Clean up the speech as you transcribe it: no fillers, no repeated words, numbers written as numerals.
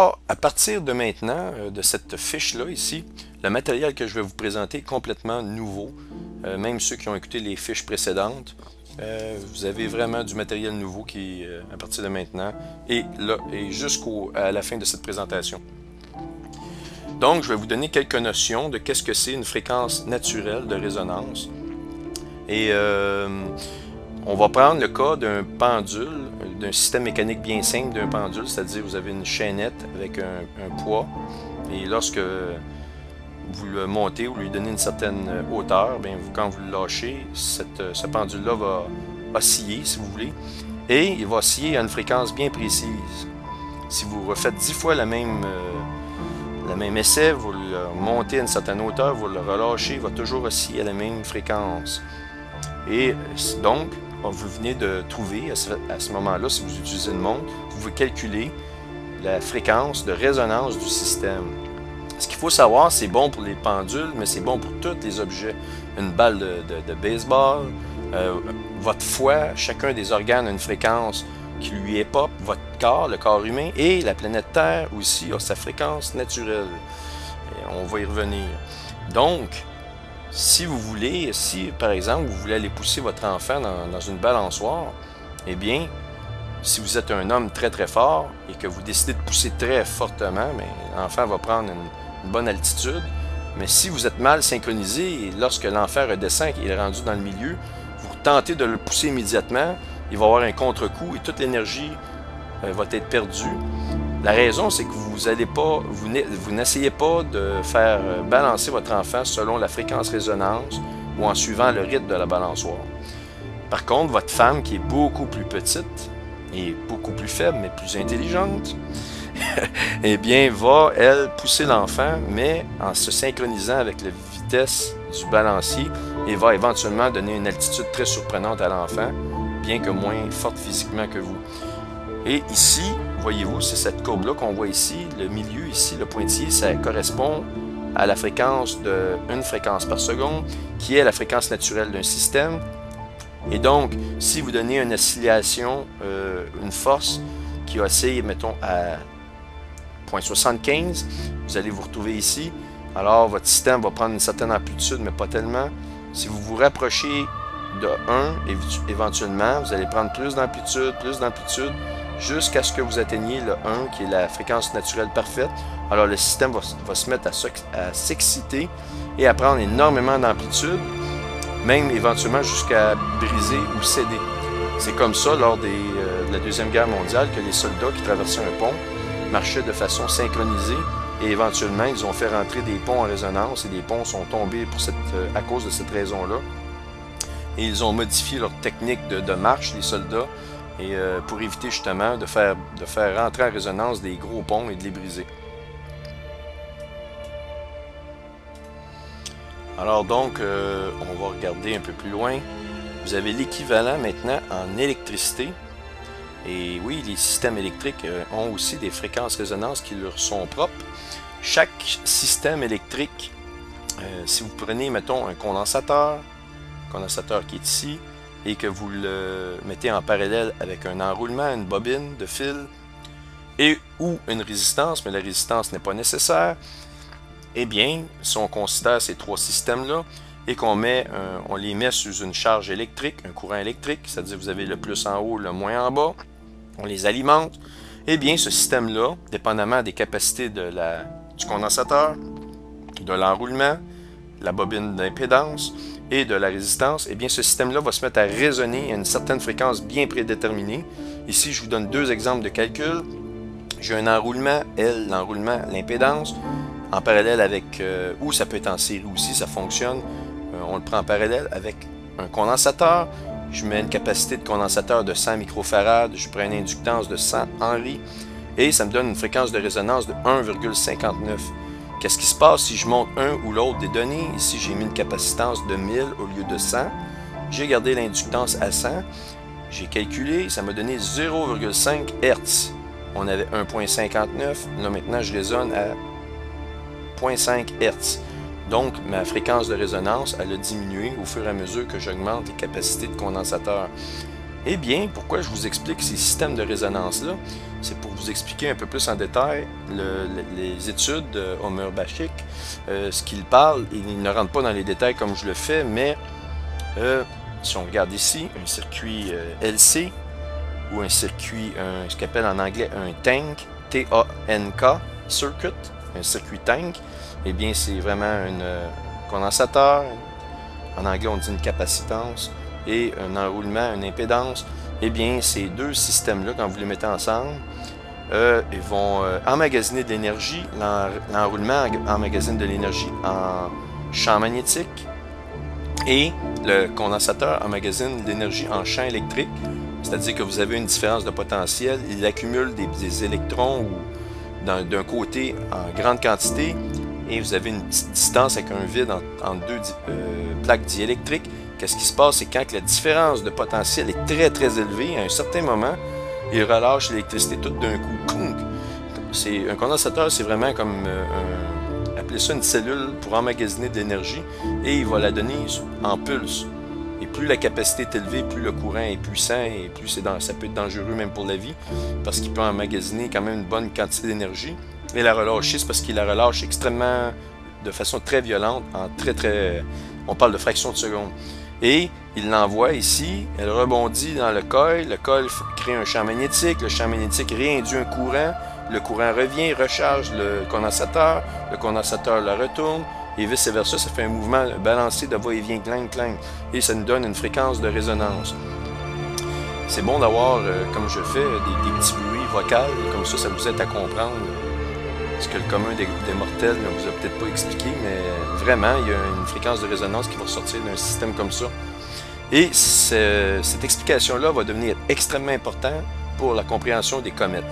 Alors, à partir de maintenant, de cette fiche-là ici, le matériel que je vais vous présenter est complètement nouveau. Même ceux qui ont écouté les fiches précédentes, vous avez vraiment du matériel nouveau qui, à partir de maintenant, et là, et jusqu'à la fin de cette présentation. Donc, je vais vous donner quelques notions de qu'est-ce que c'est une fréquence naturelle de résonance. Et on va prendre le cas d'un pendule, d'un système mécanique bien simple d'un pendule, c'est-à-dire vous avez une chaînette avec un poids, et lorsque vous le montez ou lui donnez une certaine hauteur, bien, quand vous le lâchez, ce pendule-là va osciller, si vous voulez, et il va osciller à une fréquence bien précise. Si vous refaites 10 fois le même essai, vous le montez à une certaine hauteur, vous le relâchez, il va toujours osciller à la même fréquence. Et donc, vous venez de trouver à ce moment-là, si vous utilisez une montre, vous pouvez calculer la fréquence de résonance du système. Ce qu'il faut savoir, c'est bon pour les pendules, mais c'est bon pour tous les objets. Une balle de baseball, votre foie, chacun des organes a une fréquence qui lui est propre, votre corps, le corps humain, et la planète Terre aussi a sa fréquence naturelle. Et on va y revenir. Donc, si vous voulez, si par exemple vous voulez aller pousser votre enfant dans une balançoire, eh bien, si vous êtes un homme très très fort et que vous décidez de pousser très fortement, l'enfant va prendre une bonne altitude. Mais si vous êtes mal synchronisé et lorsque l'enfant redescend et qu'il est rendu dans le milieu, vous tentez de le pousser immédiatement, il va avoir un contre-coup et toute l'énergie va être perdue. La raison, c'est que vous n'essayez pas de faire balancer votre enfant selon la fréquence résonance ou en suivant le rythme de la balançoire. Par contre, votre femme, qui est beaucoup plus petite et beaucoup plus faible, mais plus intelligente, eh bien, va, elle, pousser l'enfant, mais en se synchronisant avec la vitesse du balancier et va éventuellement donner une altitude très surprenante à l'enfant, bien que moins forte physiquement que vous. Et ici, voyez-vous, c'est cette courbe-là qu'on voit ici, le milieu ici, le pointillé, ça correspond à la fréquence de 1 fréquence par seconde, qui est la fréquence naturelle d'un système. Et donc, si vous donnez une oscillation, une force qui oscille, mettons, à 0,75, vous allez vous retrouver ici. Alors, votre système va prendre une certaine amplitude, mais pas tellement. Si vous vous rapprochez de 1, éventuellement, vous allez prendre plus d'amplitude, jusqu'à ce que vous atteigniez le 1, qui est la fréquence naturelle parfaite. Alors, le système va se mettre à s'exciter et à prendre énormément d'amplitude, même éventuellement jusqu'à briser ou céder. C'est comme ça, lors de la Deuxième Guerre mondiale, que les soldats qui traversaient un pont marchaient de façon synchronisée et éventuellement, ils ont fait rentrer des ponts en résonance et des ponts sont tombés à cause de cette raison-là. Et ils ont modifié leur technique de marche, les soldats, et pour éviter justement de faire rentrer en résonance des gros ponts et de les briser. Alors donc, on va regarder un peu plus loin. Vous avez l'équivalent maintenant en électricité. Et oui, les systèmes électriques ont aussi des fréquences résonance qui leur sont propres. Chaque système électrique, si vous prenez, mettons, un condensateur qui est ici, et que vous le mettez en parallèle avec un enroulement, une bobine de fil, ou une résistance, mais la résistance n'est pas nécessaire, eh bien, si on considère ces trois systèmes-là, et qu'on on les met sous une charge électrique, un courant électrique, c'est-à-dire vous avez le plus en haut, le moins en bas, on les alimente, eh bien, ce système-là, dépendamment des capacités du condensateur, de l'enroulement, la bobine d'impédance et de la résistance, eh bien, ce système-là va se mettre à résonner à une certaine fréquence bien prédéterminée. Ici, je vous donne deux exemples de calcul. J'ai un enroulement, l'enroulement, l'impédance, en parallèle avec, ou ça peut être en série aussi, ça fonctionne. On le prend en parallèle avec un condensateur. Je mets une capacité de condensateur de 100 microfarad, je prends une inductance de 100 Henry et ça me donne une fréquence de résonance de 1,59. Qu'est-ce qui se passe si je monte un ou l'autre des données? Ici, j'ai mis une capacitance de 1000 au lieu de 100. J'ai gardé l'inductance à 100. J'ai calculé, ça m'a donné 0,5 Hz. On avait 1,59. Là, maintenant, je résonne à 0,5 Hz. Donc, ma fréquence de résonance, elle a diminué au fur et à mesure que j'augmente les capacités de condensateur. Eh bien, pourquoi je vous explique ces systèmes de résonance-là? C'est pour vous expliquer un peu plus en détail les études de Omer Bashik, ce qu'il parle. Il ne rentre pas dans les détails comme je le fais, mais si on regarde ici, un circuit LC, ou un circuit, ce qu'on appelle en anglais un tank, T-A-N-K, circuit, un circuit tank, eh bien c'est vraiment un condensateur, en anglais on dit une capacitance, et un enroulement, une impédance. Eh bien ces deux systèmes-là, quand vous les mettez ensemble, ils vont emmagasiner de l'énergie. L'enroulement emmagasine de l'énergie en champ magnétique, et le condensateur emmagasine de l'énergie en champ électrique. C'est-à-dire que vous avez une différence de potentiel, il accumule des électrons d'un côté en grande quantité, et vous avez une petite distance avec un vide entre deux plaques diélectriques. Qu'est-ce qui se passe? C'est quand la différence de potentiel est très très élevée, à un certain moment, il relâche l'électricité toute d'un coup. Un condensateur, c'est vraiment comme appelez ça une cellule pour emmagasiner de l'énergie, et il va la donner en pulse. Et plus la capacité est élevée, plus le courant est puissant, et plus ça peut être dangereux même pour la vie, parce qu'il peut emmagasiner quand même une bonne quantité d'énergie. Et la relâcher, c'est parce qu'il la relâche extrêmement, de façon très violente, on parle de fractions de seconde. Et il l'envoie ici, elle rebondit dans le coil crée un champ magnétique, le champ magnétique réinduit un courant, le courant revient, recharge le condensateur le retourne, et vice-versa, ça fait un mouvement balancé de va-et-vient, clang, clang, et ça nous donne une fréquence de résonance. C'est bon d'avoir, comme je fais, des petits bruits vocaux, comme ça vous aide à comprendre ce que le commun des mortels ne vous a peut-être pas expliqué, mais vraiment, il y a une fréquence de résonance qui va sortir d'un système comme ça. Et cette explication-là va devenir extrêmement importante pour la compréhension des comètes.